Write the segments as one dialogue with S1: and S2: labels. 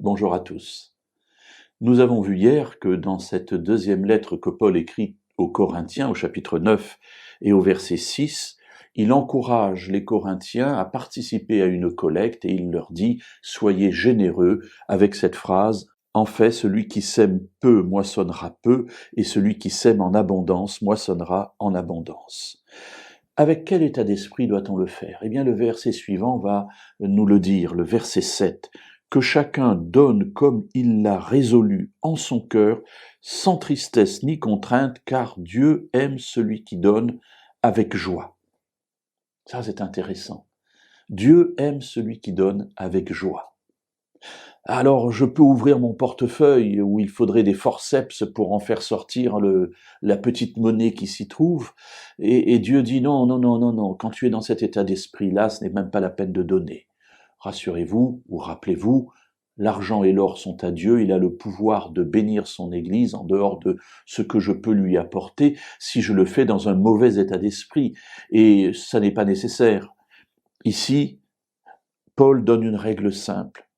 S1: Bonjour à tous. Nous avons vu hier que dans cette deuxième lettre que Paul écrit aux Corinthiens, au chapitre 9 et au verset 6, il encourage les Corinthiens à participer à une collecte et il leur dit « Soyez généreux » avec cette phrase « En fait, celui qui sème peu moissonnera peu et celui qui sème en abondance moissonnera en abondance ». Avec quel état d'esprit doit-on le faire? Eh bien, le verset suivant va nous le dire, le verset 7. Que chacun donne comme il l'a résolu en son cœur, sans tristesse ni contrainte, car Dieu aime celui qui donne avec joie. Ça, c'est intéressant. Dieu aime celui qui donne avec joie. Alors, je peux ouvrir mon portefeuille où il faudrait des forceps pour en faire sortir la petite monnaie qui s'y trouve. Et Dieu dit non, non, non, non, non. Quand tu es dans cet état d'esprit-là, ce n'est même pas la peine de donner. Rassurez-vous ou rappelez-vous, l'argent et l'or sont à Dieu. Il a le pouvoir de bénir son Église en dehors de ce que je peux lui apporter si je le fais dans un mauvais état d'esprit. Et ça n'est pas nécessaire. Ici, Paul donne une règle simple.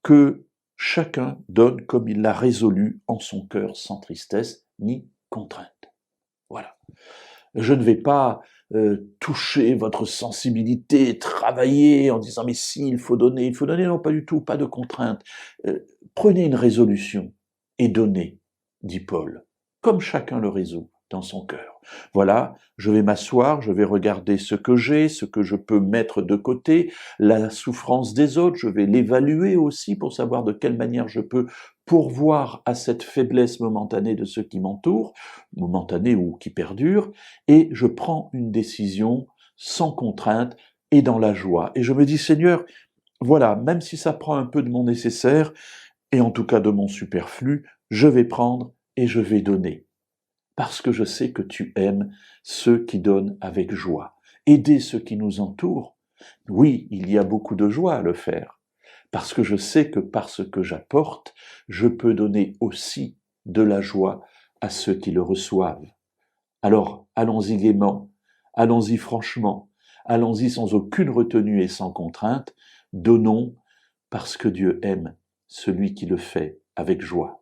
S1: Que chacun donne comme il l'a résolu en son cœur, sans tristesse ni contrainte. Voilà. Je ne vais pas toucher votre sensibilité, travailler en disant mais si, il faut donner, non pas du tout, pas de contrainte. Prenez une résolution et donnez, dit Paul, comme chacun le résout dans son cœur. Voilà, je vais m'asseoir, je vais regarder ce que j'ai, ce que je peux mettre de côté, la souffrance des autres, je vais l'évaluer aussi pour savoir de quelle manière je peux pourvoir à cette faiblesse momentanée de ceux qui m'entourent, momentanée ou qui perdure, et je prends une décision sans contrainte et dans la joie. Et je me dis, Seigneur, voilà, même si ça prend un peu de mon nécessaire, et en tout cas de mon superflu, je vais prendre et je vais donner. Parce que je sais que tu aimes ceux qui donnent avec joie. Aider ceux qui nous entourent, oui, il y a beaucoup de joie à le faire. Parce que je sais que par ce que j'apporte, je peux donner aussi de la joie à ceux qui le reçoivent. Alors, allons-y gaiement, allons-y franchement, allons-y sans aucune retenue et sans contrainte, donnons parce que Dieu aime celui qui le fait avec joie.